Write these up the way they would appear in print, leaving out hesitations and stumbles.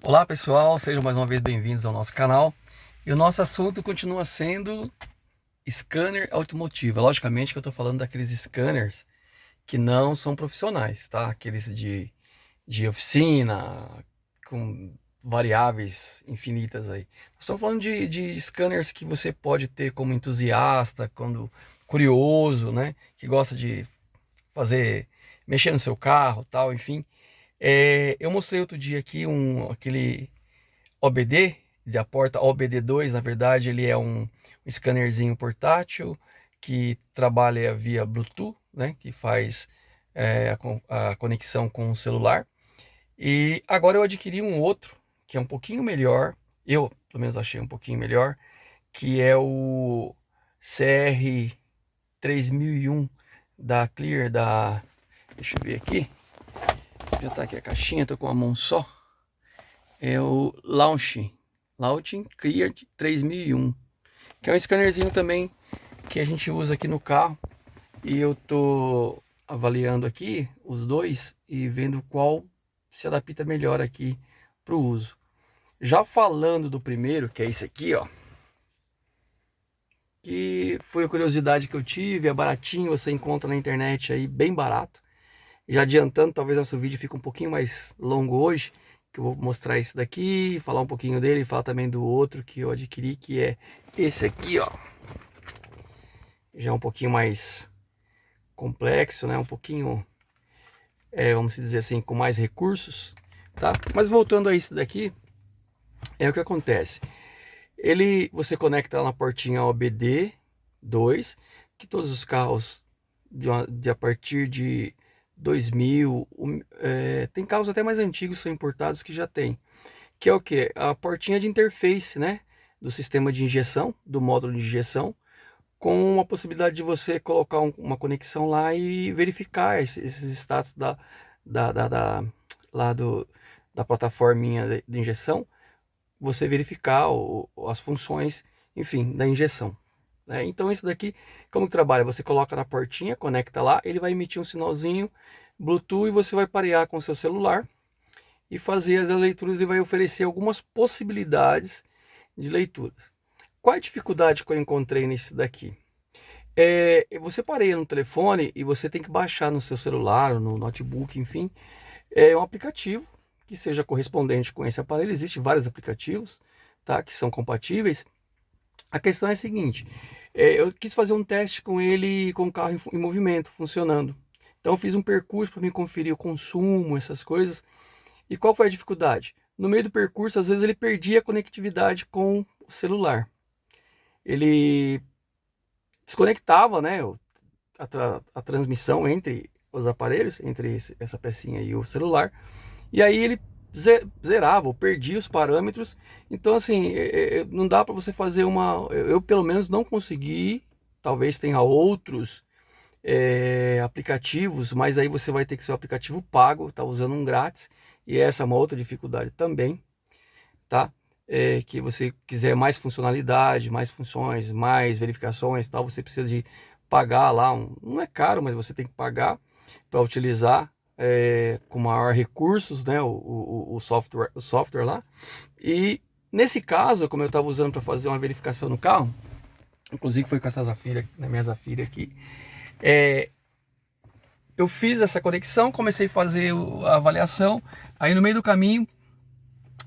Olá pessoal, sejam mais uma vez bem-vindos ao nosso canal. E o nosso assunto continua sendo scanner automotivo. Logicamente que eu estou falando daqueles scanners que não são profissionais, tá? Aqueles de oficina, com variáveis infinitas aí. Nós estamos falando de scanners que você pode ter como entusiasta, quando curioso, né? Que gosta de fazer, mexer no seu carro, tal, enfim. Eu mostrei outro dia aqui aquele OBD, da porta OBD2, na verdade ele é um scannerzinho portátil que trabalha via Bluetooth, né, que faz a conexão com o celular. E agora eu adquiri um outro, que é um pouquinho melhor, eu pelo menos achei um pouquinho melhor, que é o CR3001 da Clear, deixa eu ver aqui, já tá aqui a caixinha, tô com a mão só. É o Launching Clear 3001, que é um scannerzinho também que a gente usa aqui no carro. E eu tô avaliando aqui os dois e vendo qual se adapta melhor aqui para o uso. Já falando do primeiro, que é esse aqui, ó, que foi a curiosidade que eu tive, é baratinho, você encontra na internet aí bem barato. Já adiantando, talvez nosso vídeo fique um pouquinho mais longo hoje, que eu vou mostrar esse daqui, falar um pouquinho dele, falar também do outro que eu adquiri, que é esse aqui, ó. Já um pouquinho mais complexo, né? Um pouquinho, vamos dizer assim, com mais recursos, tá? Mas voltando a esse daqui, é o que acontece. Você conecta lá na portinha OBD2, que todos os carros a partir de 2000, tem carros até mais antigos são importados que já tem, que é o que? A portinha de interface, né? Do sistema de injeção, do módulo de injeção, com a possibilidade de você colocar uma conexão lá e verificar esses status lá da plataforminha de injeção, você verificar as funções, enfim, da injeção, né? Então esse daqui, como que trabalha? Você coloca na portinha, conecta lá, ele vai emitir um sinalzinho Bluetooth e você vai parear com o seu celular e fazer as leituras. Ele vai oferecer algumas possibilidades de leituras. Qual a dificuldade que eu encontrei nesse daqui? Você pareia no telefone e você tem que baixar no seu celular ou no notebook, enfim, um aplicativo que seja correspondente com esse aparelho. Existem vários aplicativos, tá, que são compatíveis. A questão é a seguinte, eu quis fazer um teste com ele, com o carro em movimento, funcionando. Então eu fiz um percurso para me conferir o consumo, essas coisas. E qual foi a dificuldade? No meio do percurso, às vezes ele perdia a conectividade com o celular. Ele desconectava, né, a transmissão entre os aparelhos, entre essa pecinha e o celular. E aí ele zerava ou perdia os parâmetros. Então assim, não dá para você fazer eu pelo menos não consegui. Talvez tenha outros aplicativos, mas aí você vai ter que ser o aplicativo pago, tá usando um grátis. E essa é uma outra dificuldade também, tá? Que você quiser mais funcionalidade, mais funções, mais verificações, tal, você precisa de pagar lá, não é caro, mas você tem que pagar para utilizar com maior recursos, né, o software lá. E nesse caso, como eu estava usando para fazer uma verificação no carro, inclusive foi com essa Zafira, na minha Zafira aqui, eu fiz essa conexão, comecei a fazer a avaliação, aí no meio do caminho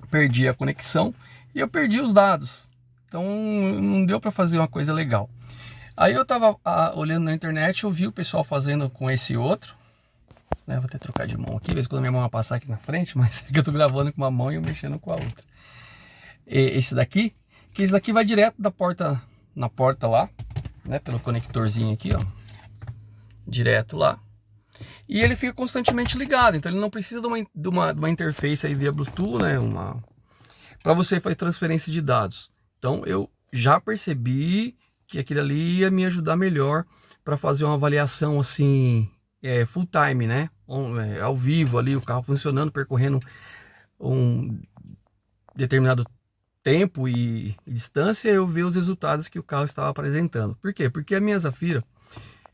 perdi a conexão e eu perdi os dados. Então não deu para fazer uma coisa legal. Aí eu tava olhando na internet, eu vi o pessoal fazendo com esse outro, né? Vou até trocar de mão aqui, ver quando a minha mão vai passar aqui na frente, mas é que eu tô gravando com uma mão e eu mexendo com a outra. Esse daqui, que esse daqui vai direto da porta, na porta lá, né? Pelo conectorzinho aqui, ó, direto lá. E ele fica constantemente ligado, então ele não precisa de uma interface aí via Bluetooth, né? Para você fazer transferência de dados. Então eu já percebi que aquilo ali ia me ajudar melhor para fazer uma avaliação assim, full time, né? Ao vivo ali, o carro funcionando, percorrendo um determinado tempo e distância, eu ver os resultados que o carro estava apresentando. Por quê? Porque a minha Zafira,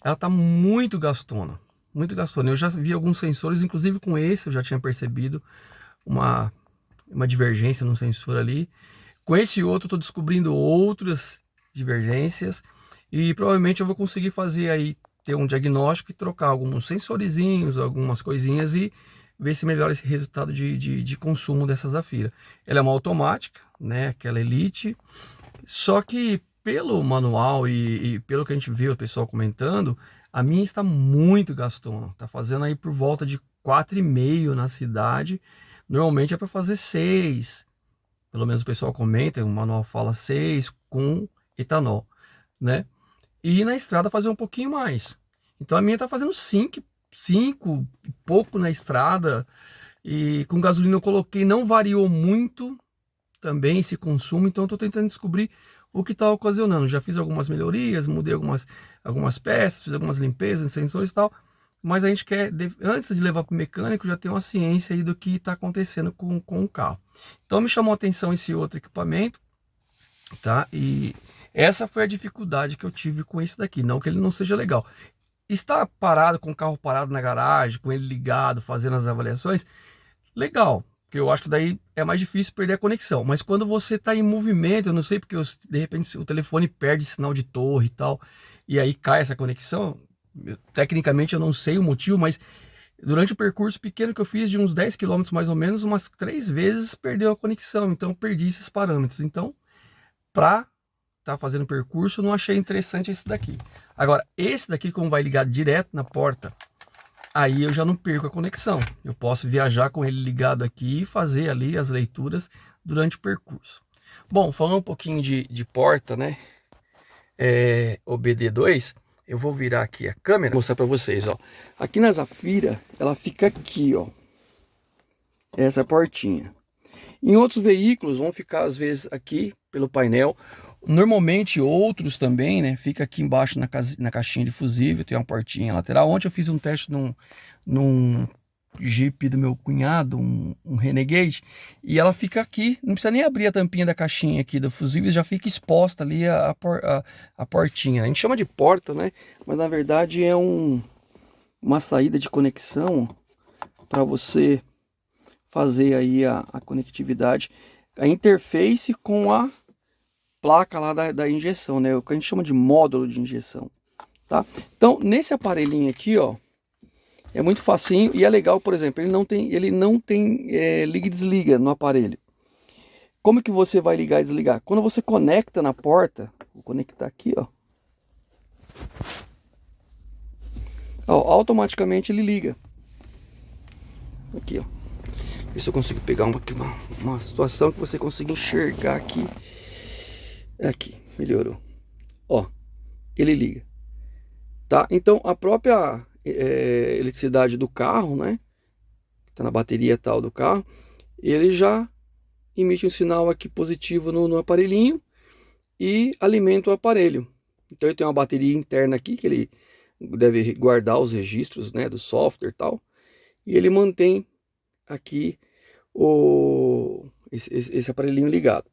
ela tá muito gastona, muito gastona. Eu já vi alguns sensores, inclusive com esse eu já tinha percebido uma uma divergência no sensor ali. Com esse outro, estou descobrindo outras divergências e provavelmente eu vou conseguir fazer aí, ter um diagnóstico e trocar alguns sensorizinhos, algumas coisinhas e ver se melhora esse resultado de consumo dessa Zafira. Ela é uma automática, né, aquela Elite, só que pelo manual e pelo que a gente vê o pessoal comentando, a minha está muito gastona, tá fazendo aí por volta de 4,5 na cidade, normalmente é para fazer 6, pelo menos o pessoal comenta, o manual fala 6 com etanol, né? E na estrada fazer um pouquinho mais. Então a minha tá fazendo 5 e pouco na estrada, e com gasolina eu coloquei, não variou muito também esse consumo, então eu tô tentando descobrir o que está ocasionando. Já fiz algumas melhorias, mudei algumas peças, fiz algumas limpezas, sensores e tal, mas a gente quer, antes de levar para o mecânico, já ter uma ciência aí do que está acontecendo com o carro. Então me chamou a atenção esse outro equipamento, tá? E essa foi a dificuldade que eu tive com esse daqui, não que ele não seja legal. Estar parado, com o carro parado na garagem, com ele ligado, fazendo as avaliações, legal, porque eu acho que daí é mais difícil perder a conexão. Mas quando você está em movimento, eu não sei porque de repente o telefone perde sinal de torre e tal, e aí cai essa conexão. Tecnicamente eu não sei o motivo, mas durante o percurso pequeno que eu fiz, de uns 10 quilômetros mais ou menos, umas 3 vezes perdeu a conexão. Então eu perdi esses parâmetros. Então, para estar fazendo o percurso, eu não achei interessante esse daqui. Agora, esse daqui, como vai ligar direto na porta, aí eu já não perco a conexão. Eu posso viajar com ele ligado aqui e fazer ali as leituras durante o percurso. Bom, falando um pouquinho de porta, né? OBD2, eu vou virar aqui a câmera, mostrar para vocês, ó. Aqui na Zafira, ela fica aqui, ó. Essa portinha. Em outros veículos vão ficar às vezes aqui pelo painel. Normalmente outros também, né? Fica aqui embaixo na caixinha de fusível, tem uma portinha lateral. Ontem eu fiz um teste num Jeep do meu cunhado, um Renegade, e ela fica aqui, não precisa nem abrir a tampinha da caixinha aqui do fusível, já fica exposta ali a portinha. A gente chama de porta, né? Mas na verdade é uma saída de conexão para você fazer aí a conectividade, a interface com a placa lá da injeção, né? O que a gente chama de módulo de injeção, tá? Então, nesse aparelhinho aqui, ó, é muito facinho e é legal, por exemplo, ele não tem liga e desliga no aparelho. Como que você vai ligar e desligar? Quando você conecta na porta, vou conectar aqui, ó, automaticamente ele liga. Aqui, ó. Ver se eu consigo pegar uma situação que você consiga enxergar aqui. Aqui, melhorou. Ó, ele liga. Tá? Então a própria eletricidade do carro, né? Tá na bateria tal do carro, ele já emite um sinal aqui positivo no aparelhinho e alimenta o aparelho. Então ele tem uma bateria interna aqui que ele deve guardar os registros, né, do software e tal. E ele mantém aqui esse aparelhinho ligado.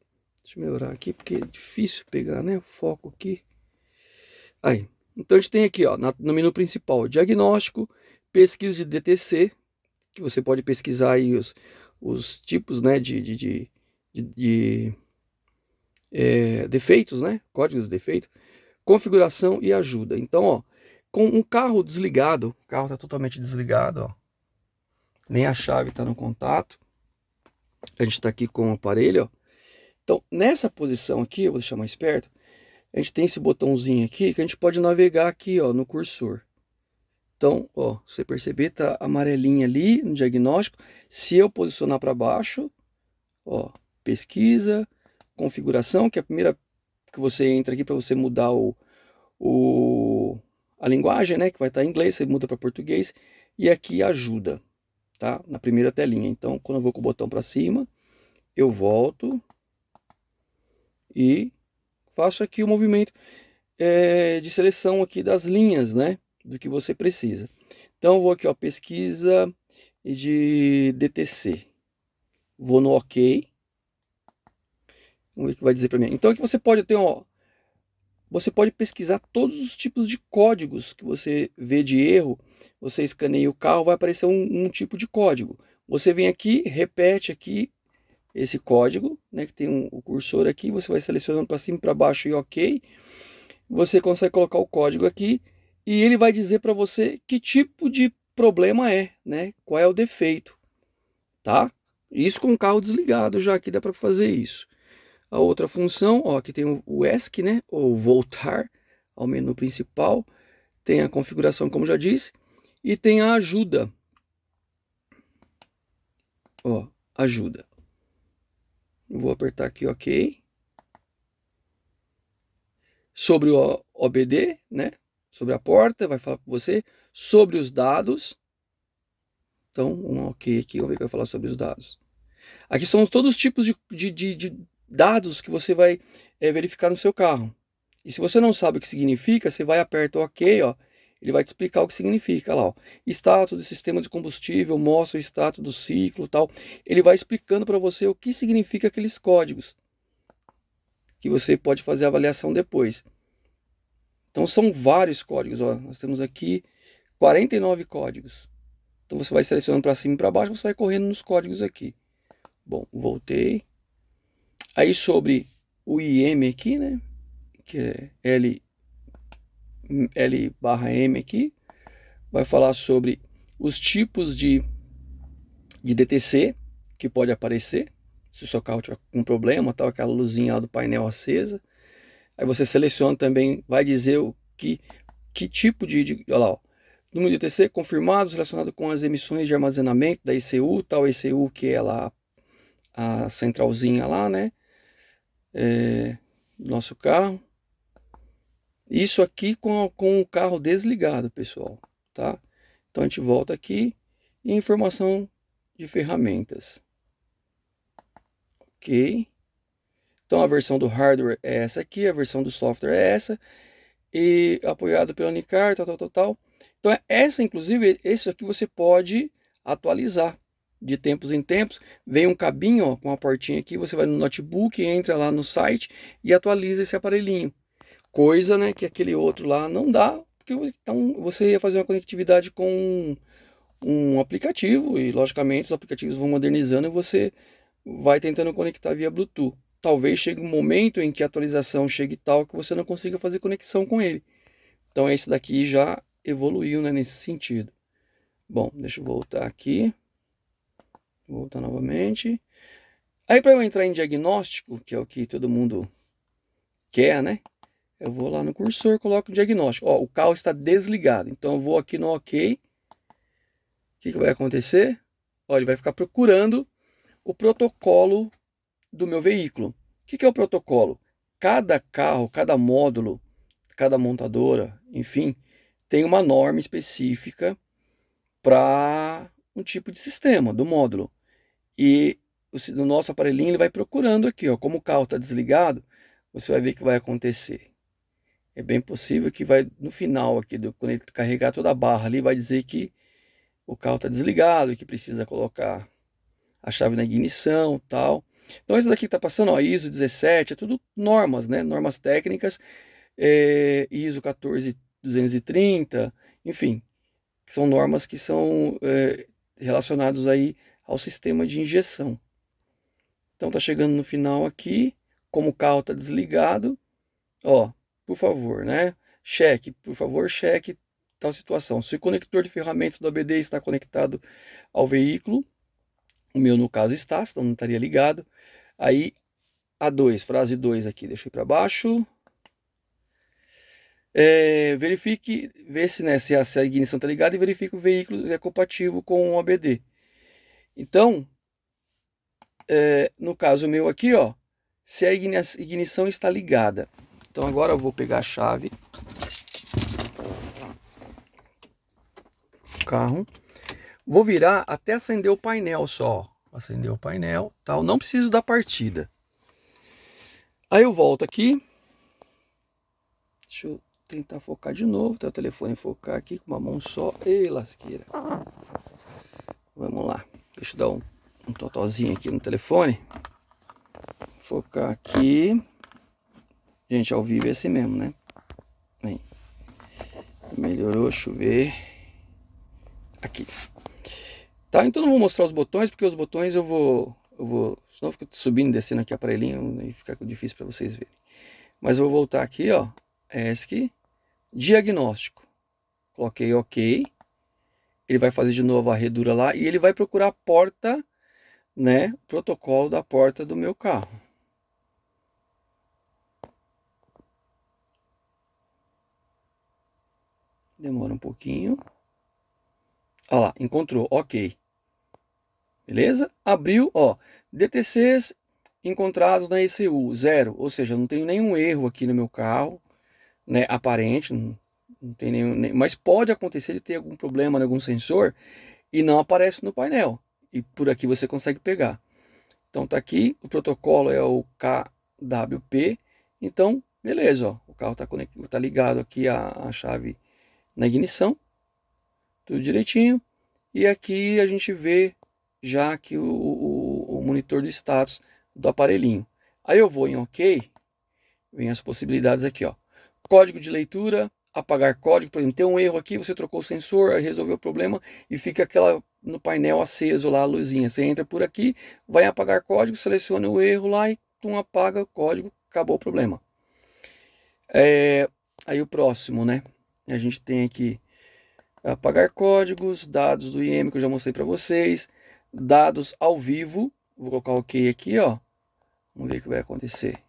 Deixa eu melhorar aqui porque é difícil pegar, né, o foco aqui. Aí, então a gente tem aqui, ó, no menu principal, diagnóstico, pesquisa de DTC, que você pode pesquisar aí os tipos, né, de defeitos, né, códigos de defeito, configuração e ajuda. Então, ó, com um carro desligado, o carro está totalmente desligado, ó, nem a chave está no contato, a gente está aqui com o aparelho, ó. Então, nessa posição aqui, eu vou deixar mais perto, a gente tem esse botãozinho aqui que a gente pode navegar aqui, ó, no cursor. Então, ó, você perceber, tá amarelinho ali no diagnóstico. Se eu posicionar para baixo, ó, pesquisa, configuração, que é a primeira que você entra aqui para você mudar a linguagem, né, que vai estar em inglês, você muda para português, e aqui ajuda, tá? Na primeira telinha. Então, quando eu vou com o botão para cima, eu volto e faço aqui o movimento de seleção aqui das linhas, né, do que você precisa. Então eu vou aqui, ó, pesquisa de DTC, vou no OK, vamos ver o que vai dizer para mim. Então aqui você pode ter, ó, você pode pesquisar todos os tipos de códigos que você vê de erro. Você escaneia o carro, vai aparecer um tipo de código. Você vem aqui, repete aqui esse código, né, que tem o cursor aqui, você vai selecionando para cima e para baixo e OK. Você consegue colocar o código aqui e ele vai dizer para você que tipo de problema é, né? Qual é o defeito, tá? Isso com o carro desligado já aqui dá para fazer isso. A outra função, ó, aqui tem o ESC, né? Ou voltar ao menu principal. Tem a configuração, como já disse, e tem a ajuda. Ó, ajuda. Vou apertar aqui OK. Sobre o OBD, né? Sobre a porta, vai falar com você. Sobre os dados. Então, um OK aqui, vamos ver o que vai falar sobre os dados. Aqui são todos os tipos de dados que você vai verificar no seu carro. E se você não sabe o que significa, você vai apertar o OK, ó. Ele vai te explicar o que significa lá, ó. Status do sistema de combustível, mostra o status do ciclo, tal. Ele vai explicando para você o que significa aqueles códigos, que você pode fazer a avaliação depois. Então são vários códigos, ó. Nós temos aqui 49 códigos. Então você vai selecionando para cima e para baixo, você vai correndo nos códigos aqui. Bom, voltei. Aí sobre o IM aqui, né? Que é L/M aqui. Vai falar sobre os tipos de DTC que pode aparecer. Se o seu carro tiver com problema, tal, aquela luzinha lá do painel acesa. Aí você seleciona também, vai dizer que tipo olha lá, ó. Número de DTC confirmados relacionado com as emissões de armazenamento da ECU, tal ECU que é lá a centralzinha lá, né? Do nosso carro. Isso aqui com o carro desligado, pessoal, tá? Então a gente volta aqui e informação de ferramentas. Ok. Então a versão do hardware é essa aqui, a versão do software é essa. E apoiado pela Unicar, tal. Então essa, inclusive, esse aqui você pode atualizar de tempos em tempos. Vem um cabinho, ó, com uma portinha aqui, você vai no notebook, entra lá no site e atualiza esse aparelhinho. Coisa, né, que aquele outro lá não dá, porque você ia fazer uma conectividade com um aplicativo e, logicamente, os aplicativos vão modernizando e você vai tentando conectar via Bluetooth. Talvez chegue um momento em que a atualização chegue tal que você não consiga fazer conexão com ele. Então esse daqui já evoluiu, né, nesse sentido. Bom, deixa eu voltar aqui. Vou voltar novamente. Aí para eu entrar em diagnóstico, que é o que todo mundo quer, né? Eu vou lá no cursor, coloco o diagnóstico. Ó, o carro está desligado. Então eu vou aqui no OK. O que vai acontecer? Ó, ele vai ficar procurando o protocolo do meu veículo. O que é o protocolo? Cada carro, cada módulo, cada montadora, enfim, tem uma norma específica para um tipo de sistema do módulo. E no nosso aparelhinho ele vai procurando aqui, ó, como o carro está desligado, você vai ver o que vai acontecer. É bem possível que vai no final aqui, quando ele carregar toda a barra ali, vai dizer que o carro está desligado e que precisa colocar a chave na ignição, tal. Então esse daqui está passando, ó, ISO 17, é tudo normas, né? Normas técnicas, ISO 14230, enfim, são normas que são relacionadas aí ao sistema de injeção. Então tá chegando no final aqui, como o carro está desligado, ó, por favor, né? Cheque, por favor, cheque tal situação. Se o conector de ferramentas do OBD está conectado ao veículo, o meu no caso está, senão não estaria ligado. Aí a 2, frase 2 aqui, deixei para baixo. Verifique, vê se, né, se a ignição está ligada e verifique o veículo é compatível com o OBD. Então, no caso meu aqui, ó, se a ignição está ligada. Então agora eu vou pegar a chave do carro, vou virar até acender o painel só. Acender o painel, tal. Não preciso da partida. Aí eu volto aqui. Deixa eu tentar focar de novo. Até o telefone focar aqui com uma mão só. Ei, lasqueira. Vamos lá. Deixa eu dar um totalzinho aqui no telefone. Focar aqui. Gente, ao vivo é assim mesmo, né? Aí. Melhorou, deixa eu ver. Aqui. Tá, então não vou mostrar os botões, porque os botões eu vou Eu vou, senão fica subindo e descendo aqui aparelhinho e fica difícil para vocês verem. Mas eu vou voltar aqui, ó, ESC, diagnóstico. Coloquei OK. Ele vai fazer de novo a varredura lá e ele vai procurar a porta, né, protocolo da porta do meu carro. Demora um pouquinho. Olha lá, encontrou, OK. Beleza? Abriu, ó, DTCs encontrados na ECU, 0. Ou seja, não tenho nenhum erro aqui no meu carro, né, aparente, não tem nenhum, mas pode acontecer de ter algum problema em algum sensor e não aparece no painel. E por aqui você consegue pegar. Então tá aqui, o protocolo é o KWP. Então, beleza, ó, o carro tá ligado aqui a chave na ignição, tudo direitinho. E aqui a gente vê já aqui o monitor do status do aparelhinho. Aí eu vou em OK, vem as possibilidades aqui, ó. Código de leitura, apagar código, por exemplo, tem um erro aqui, você trocou o sensor, resolveu o problema e fica aquela no painel aceso lá a luzinha. Você entra por aqui, vai apagar código, seleciona o erro lá e apaga o código, acabou o problema. Aí o próximo, né? A gente tem aqui apagar códigos, dados do IM que eu já mostrei para vocês, dados ao vivo, vou colocar OK aqui, ó. Vamos ver o que vai acontecer.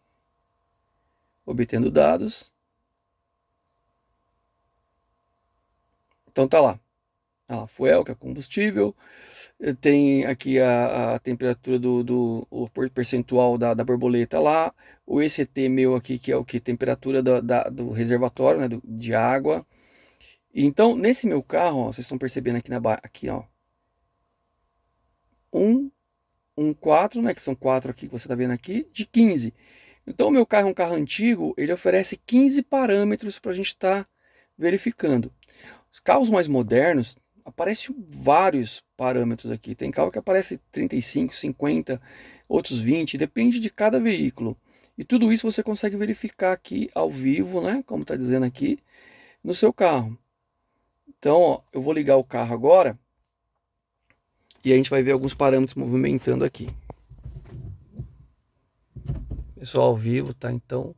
Obtendo dados. Então tá lá. Fuel, que é combustível. Tem aqui a temperatura o percentual da borboleta lá. O ECT meu aqui, que é o que? Temperatura do reservatório, né, de água. Então, nesse meu carro, ó, vocês estão percebendo aqui, ó. 4, né, que são 4 aqui que você está vendo aqui, de 15. Então, o meu carro é um carro antigo, ele oferece 15 parâmetros para a gente estar verificando. Os carros mais modernos, aparecem vários parâmetros aqui. Tem carro que aparece 35, 50, outros 20, depende de cada veículo. E tudo isso você consegue verificar aqui ao vivo, né, como está dizendo aqui, no seu carro. Então, ó, eu vou ligar o carro agora e a gente vai ver alguns parâmetros movimentando aqui. Pessoal, ao vivo, tá? Então,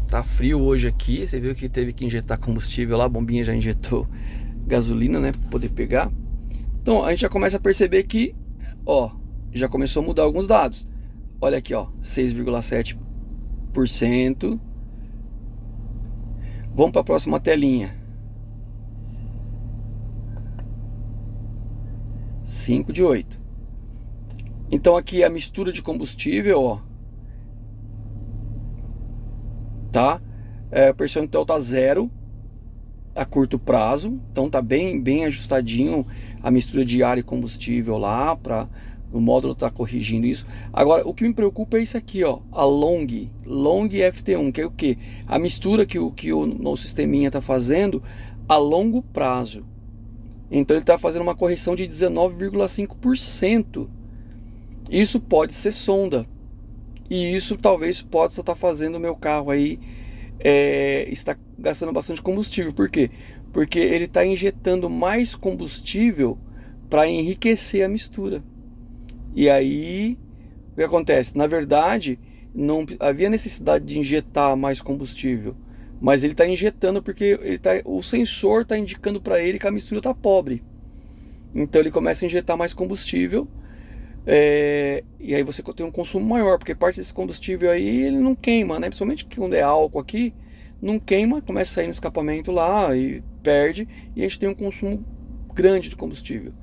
tá frio hoje aqui. Você viu que teve que injetar combustível lá, a bombinha já injetou gasolina, né, para poder pegar. Então, a gente já começa a perceber que, ó, já começou a mudar alguns dados. Olha aqui, ó, 6,7%. Vamos para a próxima telinha. 5 de 8. Então aqui a mistura de combustível, ó, tá? O percentual tá 0 a curto prazo. Então tá bem ajustadinho a mistura de ar e combustível lá, para o módulo tá corrigindo isso. Agora, o que me preocupa é isso aqui, ó, a long FT1, que é o que? A mistura que o nosso sisteminha tá fazendo a longo prazo. Então ele está fazendo uma correção de 19,5%. Isso pode ser sonda. E isso talvez possa estar fazendo o meu carro aí está gastando bastante combustível. Por quê? Porque ele está injetando mais combustível para enriquecer a mistura. E aí, o que acontece? Na verdade, não havia necessidade de injetar mais combustível. Mas ele está injetando porque o sensor está indicando para ele que a mistura está pobre. Então ele começa a injetar mais combustível. E aí você tem um consumo maior, porque parte desse combustível aí ele não queima, né? Principalmente quando é álcool aqui, não queima, começa a sair no escapamento lá e perde, e a gente tem um consumo grande de combustível.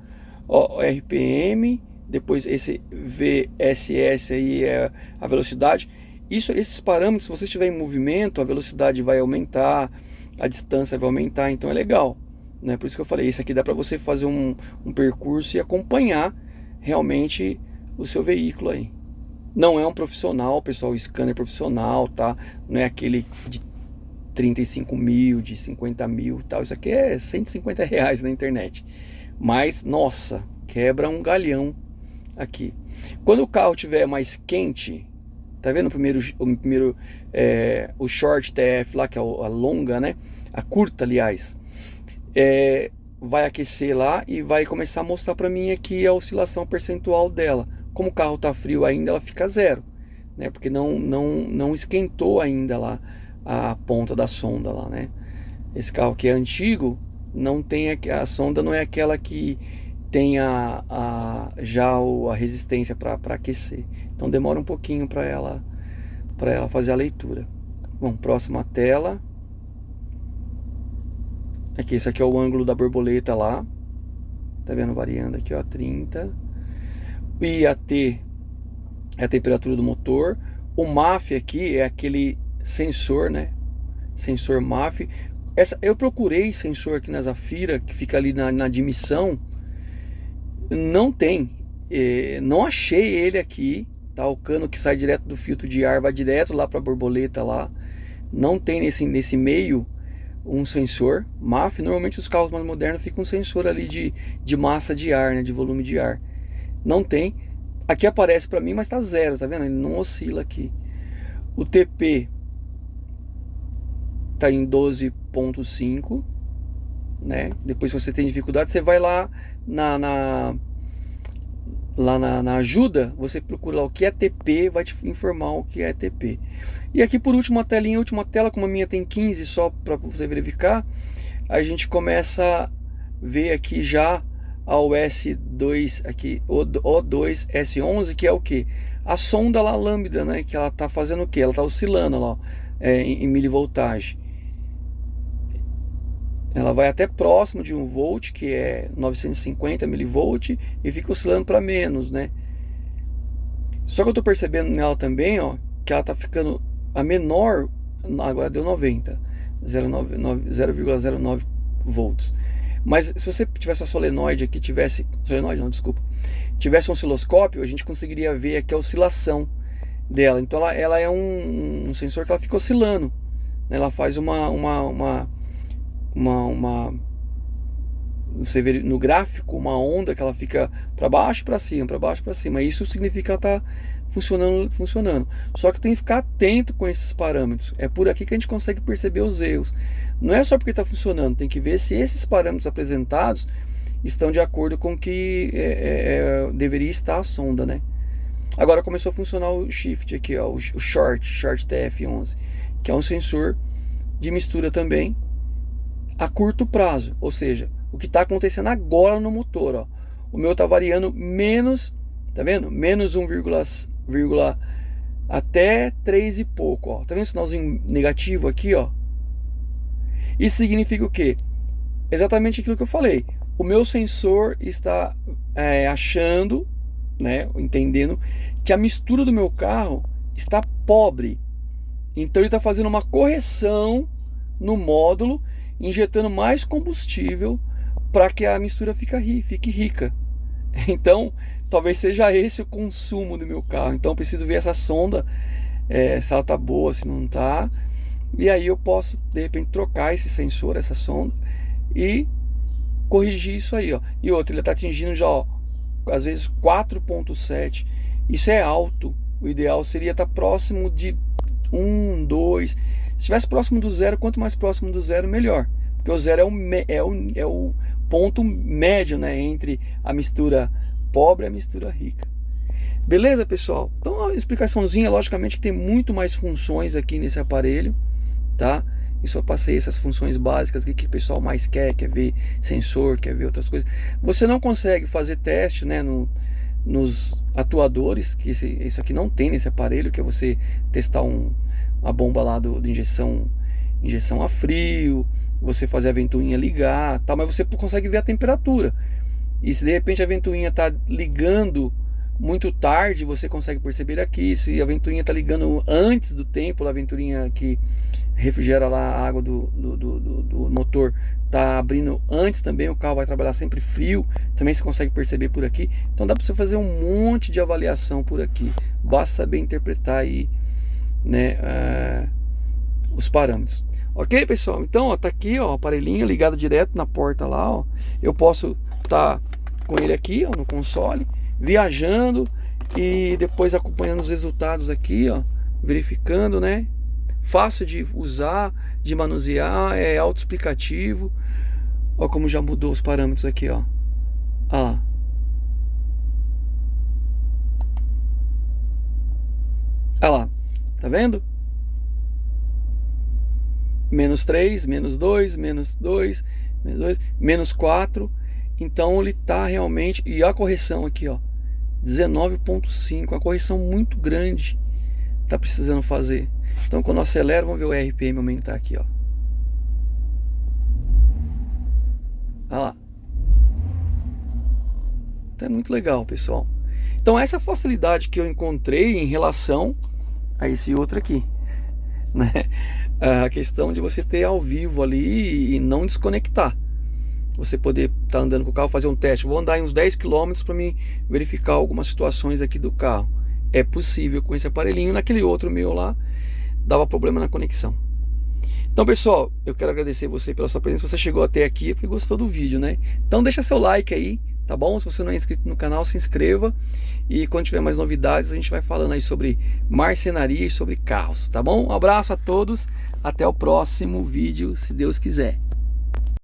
Ó, RPM, depois esse VSS aí é a velocidade. Esses parâmetros, se você estiver em movimento, a velocidade vai aumentar, a distância vai aumentar, então é legal, né? Por isso que eu falei, esse aqui dá para você fazer um percurso e acompanhar realmente o seu veículo aí. Não é um profissional, pessoal, scanner profissional, tá? Não é aquele de 35 mil, de 50 mil, tal. Isso aqui é 150 reais na internet. Mas, nossa, quebra um galhão aqui. Quando o carro estiver mais quente, tá vendo o short TF lá, que é a longa, né? A curta, aliás. vai aquecer lá e vai começar a mostrar para mim aqui a oscilação percentual dela. Como o carro está frio ainda, ela fica 0, né? Porque não esquentou ainda lá a ponta da sonda lá, né? Esse carro que é antigo, não tem a sonda não é aquela que tem já a resistência para aquecer. Então demora um pouquinho para ela fazer a leitura. Bom, próxima tela. Aqui, esse aqui é o ângulo da borboleta lá. Tá vendo? Variando aqui, ó, 30. O IAT é a temperatura do motor. O MAF aqui é aquele sensor, né? Sensor MAF. Eu procurei sensor aqui na Zafira, que fica ali na admissão. Não tem. Não achei ele aqui. Tá? O cano que sai direto do filtro de ar vai direto lá para a borboleta lá. Não tem nesse meio um sensor MAF. Normalmente os carros mais modernos ficam um sensor ali de massa de ar, né? De volume de ar. Não tem. Aqui aparece para mim, mas tá 0, tá vendo? Ele não oscila aqui. O TP tá em 12.5, né? Depois, se você tem dificuldade, você vai lá na ajuda, você procura lá o que é TP, vai te informar o que é TP. E aqui por último, a telinha, a última tela, como a minha tem 15 só para você verificar, a gente começa a ver aqui já a OS2 aqui, O2S11, que é o que? A sonda lá lambda, né? Que ela tá fazendo o que? Ela tá oscilando lá, ó, em milivoltagem. Ela vai até próximo de 1 volt, que é 950 milivolt, e fica oscilando para menos, né? Só que eu tô percebendo nela também, ó, que ela tá ficando a menor, agora deu 90, 0,09 volts. Mas se você tivesse uma solenoide aqui, tivesse um osciloscópio, a gente conseguiria ver aqui a oscilação dela. Então ela é um sensor que ela fica oscilando, né? Ela faz você vê no gráfico uma onda que ela fica para baixo, para cima, para baixo, para cima. Isso significa que ela está funcionando. Só que tem que ficar atento com esses parâmetros. É por aqui que a gente consegue perceber os erros. Não é só porque está funcionando, tem que ver se esses parâmetros apresentados estão de acordo com o que deveria estar a sonda, né? Agora começou a funcionar o shift aqui, ó, o short TF11, que é um sensor de mistura também a curto prazo, ou seja, o que está acontecendo agora no motor, ó. O meu está variando menos, tá vendo? Menos 1, até 3 e pouco, ó. Tá vendo o sinalzinho negativo aqui, ó? Isso significa o quê? Exatamente aquilo que eu falei. O meu sensor está achando, né, entendendo que a mistura do meu carro está pobre. Então ele está fazendo uma correção no módulo, injetando mais combustível para que a mistura fique rica. Então, talvez seja esse o consumo do meu carro. Então, eu preciso ver essa sonda, se ela está boa, se não está. E aí eu posso, de repente, trocar esse sensor, essa sonda, e corrigir isso aí, ó. E outro, ele está atingindo já, ó, às vezes 4.7. Isso é alto. O ideal seria estar próximo de 1, 2. Se estivesse próximo do 0, quanto mais próximo do 0, melhor. Porque o 0 é o ponto médio, né, entre a mistura pobre e a mistura rica. Beleza, pessoal? Então, a explicaçãozinha, logicamente, que tem muito mais funções aqui nesse aparelho, tá? E só passei essas funções básicas que o pessoal mais quer ver sensor, quer ver outras coisas. Você não consegue fazer teste, né, nos atuadores, que isso aqui não tem nesse aparelho, que é você testar a bomba lá de injeção a frio, você fazer a ventoinha ligar, tal, mas você consegue ver a temperatura. E se de repente a ventoinha está ligando muito tarde, você consegue perceber aqui. Se a ventoinha está ligando antes do tempo, a ventoinha que refrigera lá a água do motor está abrindo antes também, o carro vai trabalhar sempre frio, também você consegue perceber por aqui. Então dá para você fazer um monte de avaliação por aqui, basta saber interpretar aí, né, os parâmetros. Ok, pessoal? Então, ó, tá aqui, ó, o aparelhinho ligado direto na porta lá, ó. Eu posso estar com ele aqui, ó, no console, viajando e depois acompanhando os resultados aqui, ó, verificando, né? Fácil de usar, de manusear, é autoexplicativo. Ó como já mudou os parâmetros aqui, ó. Olha lá. Olha lá. Tá vendo? Menos 3, menos 2, menos 2, menos 2, menos 4. Então ele tá realmente... E a correção aqui, ó. 19.5. Uma correção muito grande. Tá precisando fazer. Então quando eu acelero, vamos ver o RPM aumentar aqui, ó. Olha lá. Então é muito legal, pessoal. Então essa facilidade que eu encontrei em relação a esse outro aqui, né? A questão de você ter ao vivo ali e não desconectar. Você poder estar andando com o carro, fazer um teste. Vou andar em uns 10 km para mim verificar algumas situações aqui do carro. É possível com esse aparelhinho. Naquele outro meu lá, dava problema na conexão. Então, pessoal, eu quero agradecer você pela sua presença. Se você chegou até aqui é porque gostou do vídeo, né? Então deixa seu like aí, tá bom? Se você não é inscrito no canal, se inscreva. E quando tiver mais novidades, a gente vai falando aí sobre marcenaria e sobre carros, tá bom? Um abraço a todos, até o próximo vídeo, se Deus quiser.